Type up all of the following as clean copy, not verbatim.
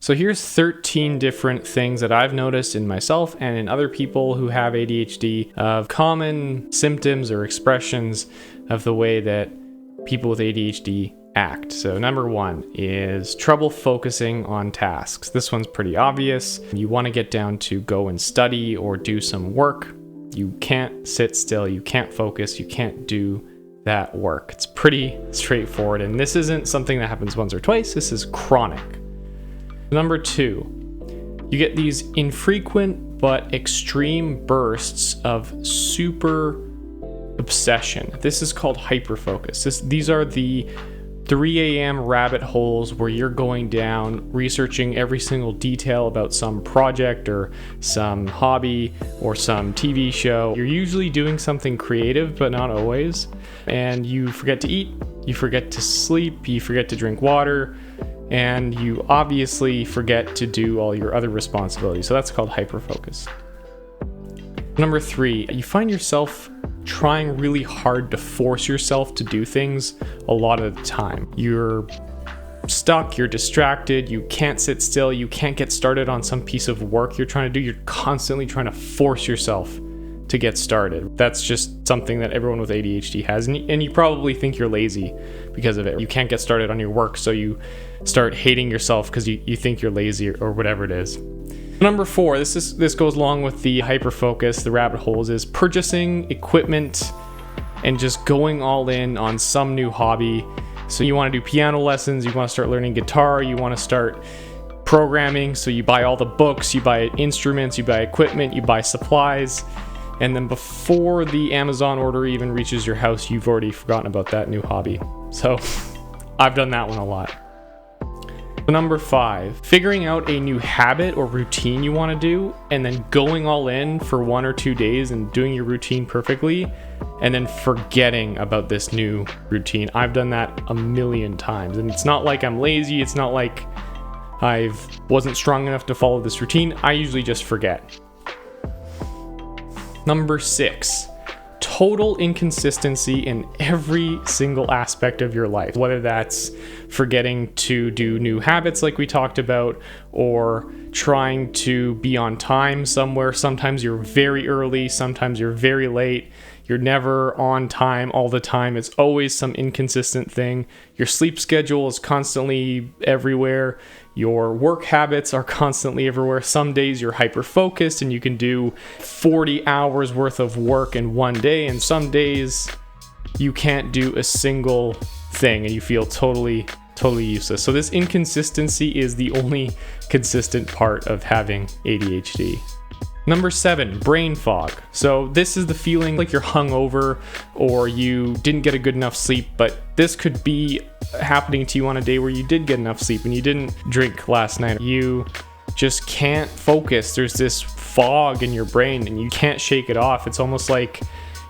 So here's 13 different things that I've noticed in myself and in other people who have ADHD of common symptoms or expressions of the way that people with ADHD act. So number 1 is trouble focusing on tasks. This one's pretty obvious. You want to get down to go and study or do some work. You can't sit still, you can't focus, you can't do that work. It's pretty straightforward, and this isn't something that happens once or twice, this is chronic. Number 2, you get these infrequent but extreme bursts of super obsession. This is called hyperfocus. These are the 3 a.m. rabbit holes where you're going down, researching every single detail about some project or some hobby or some TV show. You're usually doing something creative, but not always. And you forget to eat, you forget to sleep, you forget to drink water, and you obviously forget to do all your other responsibilities. So that's called hyperfocus. Number 3, you find yourself trying really hard to force yourself to do things a lot of the time. You're stuck, you're distracted, you can't sit still, you can't get started on some piece of work you're trying to do. You're constantly trying to force yourself to get started. That's just something that everyone with ADHD has, and you probably think you're lazy because of it. You can't get started on your work, so you start hating yourself because you think you're lazy or whatever it is. Number 4, this goes along with the hyperfocus, the rabbit holes, is purchasing equipment and just going all in on some new hobby. So you want to do piano lessons, you want to start learning guitar, you want to start programming, so you buy all the books, you buy instruments, you buy equipment, you buy supplies, and then before the Amazon order even reaches your house, you've already forgotten about that new hobby. So I've done that one a lot. Number 5, figuring out a new habit or routine you want to do and then going all in for 1 or 2 days and doing your routine perfectly and then forgetting about this new routine. I've done that a million times, and it's not like I'm lazy, it's not like I wasn't strong enough to follow this routine. I usually just forget. Number 6, total inconsistency in every single aspect of your life, whether that's forgetting to do new habits like we talked about, or trying to be on time somewhere. Sometimes you're very early, sometimes you're very late. You're never on time all the time. It's always some inconsistent thing. Your sleep schedule is constantly everywhere. Your work habits are constantly everywhere. Some days you're hyper-focused and you can do 40 hours worth of work in one day, and some days you can't do a single thing and you feel totally useless. So this inconsistency is the only consistent part of having ADHD. Number 7, brain fog. So this is the feeling like you're hungover or you didn't get a good enough sleep, but this could be happening to you on a day where you did get enough sleep and you didn't drink last night. You just can't focus. There's this fog in your brain and you can't shake it off. It's almost like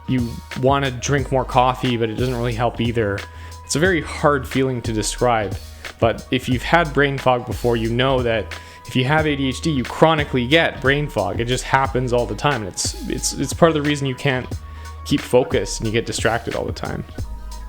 you want to drink more coffee, but it doesn't really help either. It's a very hard feeling to describe, but if you've had brain fog before, you know that if you have ADHD, you chronically get brain fog. It just happens all the time. It's part of the reason you can't keep focused and you get distracted all the time.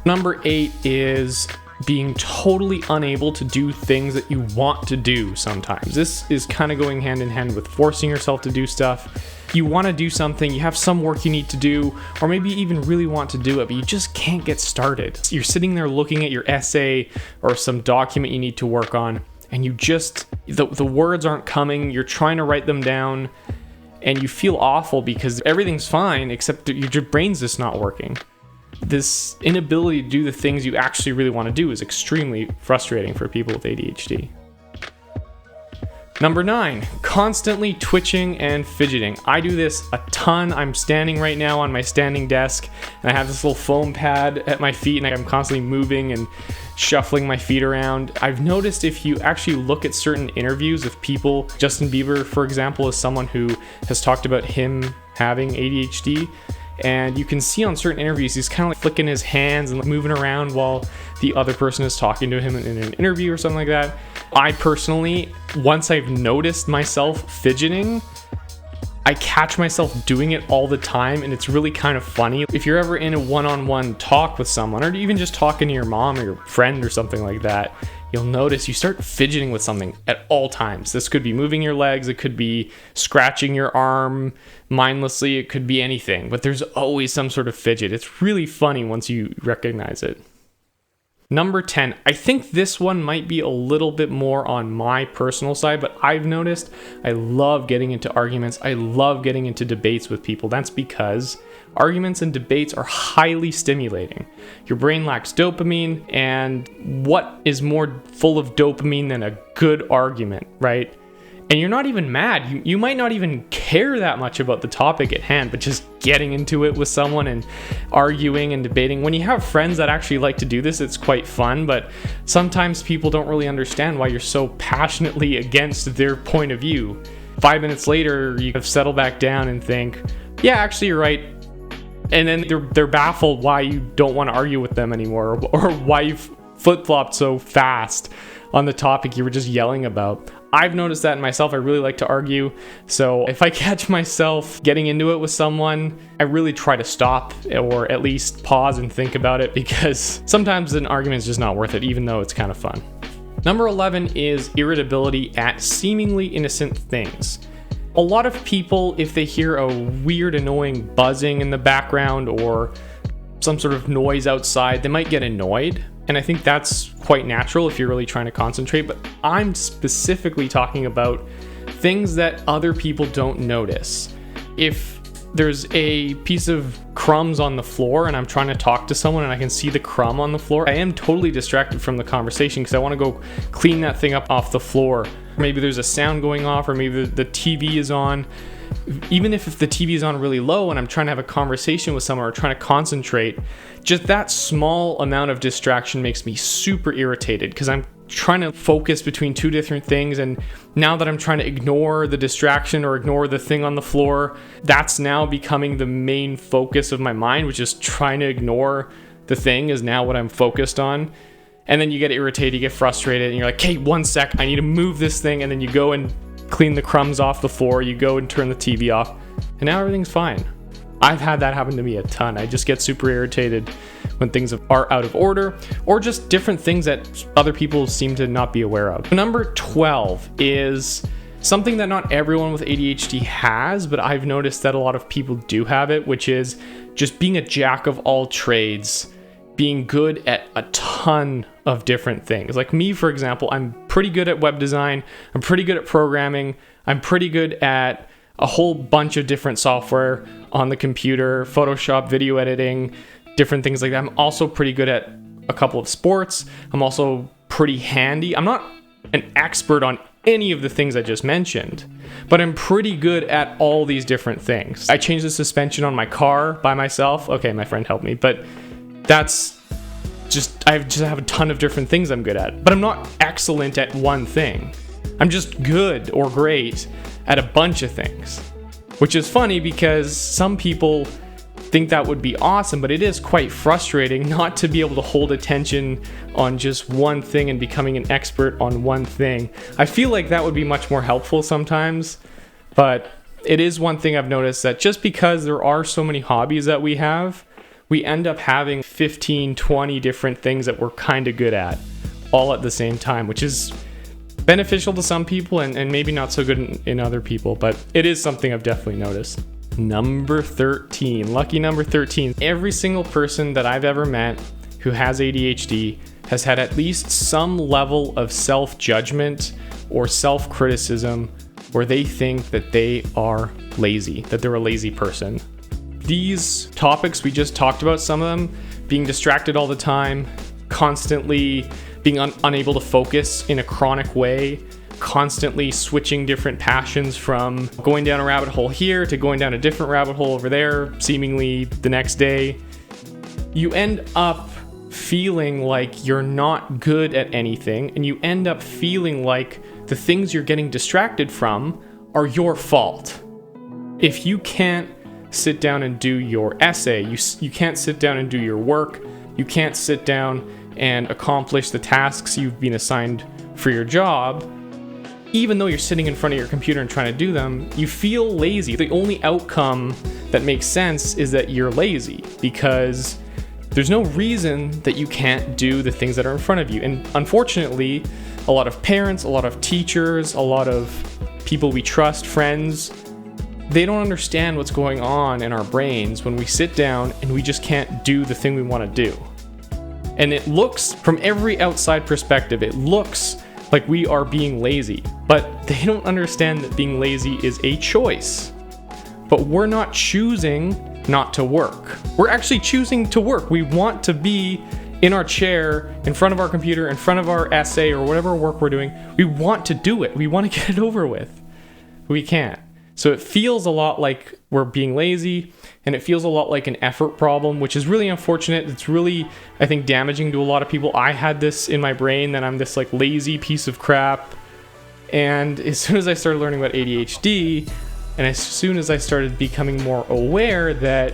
Number 8 is being totally unable to do things that you want to do sometimes. This is kind of going hand in hand with forcing yourself to do stuff. You want to do something, you have some work you need to do, or maybe you even really want to do it, but you just can't get started. You're sitting there looking at your essay or some document you need to work on, and you just, the words aren't coming, you're trying to write them down, and you feel awful because everything's fine, except that your brain's just not working. This inability to do the things you actually really want to do is extremely frustrating for people with ADHD. Number 9, constantly twitching and fidgeting. I do this a ton. I'm standing right now on my standing desk, and I have this little foam pad at my feet, and I'm constantly moving and shuffling my feet around. I've noticed if you actually look at certain interviews with people, Justin Bieber, for example, is someone who has talked about him having ADHD, and you can see on certain interviews he's kind of like flicking his hands and moving around while the other person is talking to him in an interview or something like that. I personally, once I've noticed myself fidgeting, I catch myself doing it all the time, and it's really kind of funny. If you're ever in a one-on-one talk with someone, or even just talking to your mom or your friend or something like that, you'll notice you start fidgeting with something at all times. This could be moving your legs, it could be scratching your arm mindlessly, it could be anything, but there's always some sort of fidget. It's really funny once you recognize it. Number 10, I think this one might be a little bit more on my personal side, but I've noticed I love getting into arguments. I love getting into debates with people. That's because arguments and debates are highly stimulating. Your brain lacks dopamine, and what is more full of dopamine than a good argument, right? And you're not even mad. You might not even care that much about the topic at hand, but just getting into it with someone and arguing and debating. When you have friends that actually like to do this, it's quite fun, but sometimes people don't really understand why you're so passionately against their point of view. 5 minutes later, you have settled back down and think, yeah, actually you're right. And then they're baffled why you don't want to argue with them anymore, or why you've flip-flopped so fast on the topic you were just yelling about. I've noticed that in myself. I really like to argue. So if I catch myself getting into it with someone, I really try to stop or at least pause and think about it, because sometimes an argument is just not worth it, even though it's kind of fun. Number 11 is irritability at seemingly innocent things. A lot of people, if they hear a weird, annoying buzzing in the background or some sort of noise outside, they might get annoyed. And I think that's quite natural if you're really trying to concentrate, but I'm specifically talking about things that other people don't notice. If there's a piece of crumbs on the floor and I'm trying to talk to someone and I can see the crumb on the floor, I am totally distracted from the conversation because I want to go clean that thing up off the floor. Maybe there's a sound going off, or maybe the TV is on. Even if the TV is on really low and I'm trying to have a conversation with someone or trying to concentrate, just that small amount of distraction makes me super irritated, because I'm trying to focus between two different things, and now that I'm trying to ignore the distraction or ignore the thing on the floor, that's now becoming the main focus of my mind, which is trying to ignore the thing is now what I'm focused on. And then you get irritated, you get frustrated, and you're like, hey, 1 sec, I need to move this thing, and then you go and clean the crumbs off the floor, you go and turn the TV off, and now everything's fine. I've had that happen to me a ton. I just get super irritated when things are out of order, or just different things that other people seem to not be aware of. Number 12 is something that not everyone with ADHD has, but I've noticed that a lot of people do have it, which is just being a jack of all trades, being good at a ton of different things. Like me, for example, I'm pretty good at web design, I'm pretty good at programming, I'm pretty good at a whole bunch of different software on the computer, Photoshop, video editing, different things like that. I'm also pretty good at a couple of sports. I'm also pretty handy. I'm not an expert on any of the things I just mentioned, but I'm pretty good at all these different things. I changed the suspension on my car by myself. Okay, my friend helped me, but that's I just have a ton of different things I'm good at, but I'm not excellent at one thing. I'm just good or great at a bunch of things, which is funny because some people think that would be awesome, but it is quite frustrating not to be able to hold attention on just one thing and becoming an expert on one thing. I feel like that would be much more helpful sometimes, but it is one thing I've noticed, that just because there are so many hobbies that we have, we end up having 15, 20 different things that we're kind of good at all at the same time, which is beneficial to some people and maybe not so good in other people, but it is something I've definitely noticed. Number 13, lucky number 13. Every single person that I've ever met who has ADHD has had at least some level of self-judgment or self-criticism where they think that they are lazy, that they're a lazy person. These topics we just talked about, some of them, being distracted all the time, constantly being unable to focus in a chronic way, constantly switching different passions from going down a rabbit hole here to going down a different rabbit hole over there, seemingly the next day. You end up feeling like you're not good at anything, and you end up feeling like the things you're getting distracted from are your fault. If you can't sit down and do your essay, you can't sit down and do your work, you can't sit down and accomplish the tasks you've been assigned for your job, even though you're sitting in front of your computer and trying to do them, you feel lazy. The only outcome that makes sense is that you're lazy, because There's no reason that you can't do the things that are in front of you. And unfortunately, a lot of parents, a lot of teachers, a lot of people we trust, friends, they don't understand what's going on in our brains when we sit down and we just can't do the thing we want to do. And it looks, from every outside perspective, it looks like we are being lazy. But they don't understand that being lazy is a choice. But we're not choosing not to work. We're actually choosing to work. We want to be in our chair, in front of our computer, in front of our essay or whatever work we're doing. We want to do it. We want to get it over with. We can't. So it feels a lot like we're being lazy, and it feels a lot like an effort problem, which is really unfortunate. It's really, I think, damaging to a lot of people. I had this in my brain that I'm this like lazy piece of crap. And as soon as I started learning about ADHD, and as soon as I started becoming more aware that,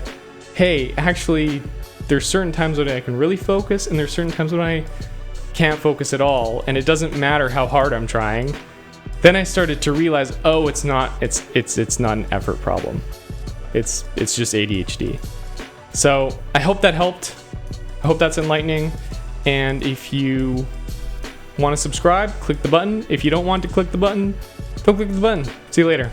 hey, actually, there's certain times when I can really focus, and there's certain times when I can't focus at all, and it doesn't matter how hard I'm trying. Then I started to realize, oh, it's not an effort problem. It's just ADHD. So I hope that helped. I hope that's enlightening. And if you want to subscribe, click the button. If you don't want to click the button, don't click the button. See you later.